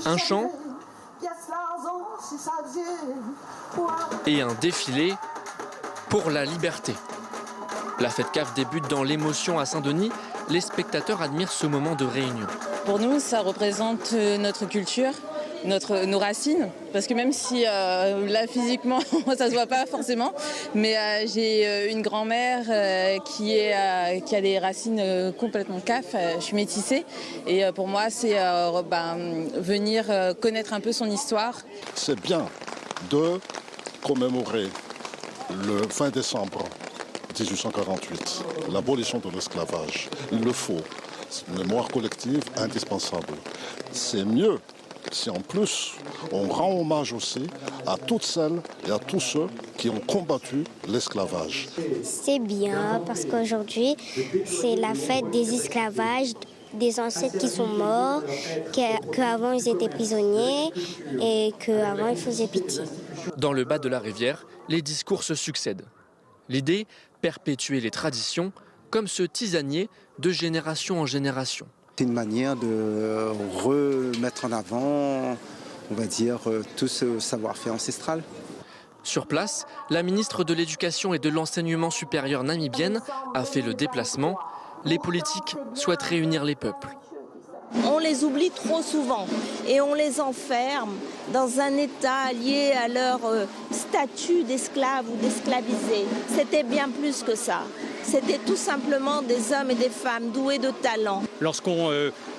Un chant et un défilé pour la liberté. La fête CAF débute dans l'émotion à Saint-Denis. Les spectateurs admirent ce moment de réunion. Pour nous, ça représente notre culture, nos racines. Parce que même si là, physiquement, ça ne se voit pas forcément, mais j'ai une grand-mère qui a des racines complètement CAF. Je suis métissée. Et pour moi, c'est venir connaître un peu son histoire. C'est bien de commémorer le 20 décembre 1848, l'abolition de l'esclavage. Il le faut. C'est une mémoire collective indispensable. C'est mieux si en plus on rend hommage aussi à toutes celles et à tous ceux qui ont combattu l'esclavage. C'est bien parce qu'aujourd'hui c'est la fête des esclavages, des ancêtres qui sont morts, qu'avant ils étaient prisonniers et qu'avant ils faisaient pitié. Dans le bas de la rivière, les discours se succèdent. L'idée, perpétuer les traditions comme ce tisanier de génération en génération. C'est une manière de remettre en avant, on va dire, tout ce savoir-faire ancestral. Sur place, la ministre de l'Éducation et de l'Enseignement supérieur namibienne a fait le déplacement. Les politiques souhaitent réunir les peuples. On les oublie trop souvent et on les enferme dans un état lié à leur statut d'esclave ou d'esclavisé. C'était bien plus que ça. C'était tout simplement des hommes et des femmes doués de talent. Lorsqu'on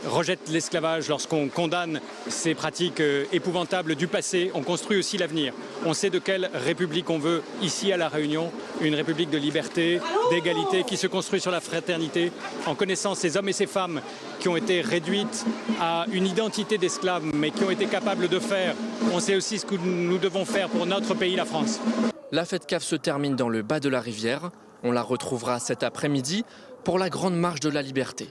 rejette l'esclavage, lorsqu'on condamne ces pratiques épouvantables du passé, on construit aussi l'avenir. On sait de quelle république on veut ici à La Réunion, une république de liberté, d'égalité, qui se construit sur la fraternité, en connaissant ces hommes et ces femmes qui ont été réduites à une identité d'esclaves, mais qui ont été capables de faire. On sait aussi ce que nous devons faire pour notre pays, la France. La fête CAF se termine dans le bas de la rivière. On la retrouvera cet après-midi pour la grande marche de la liberté.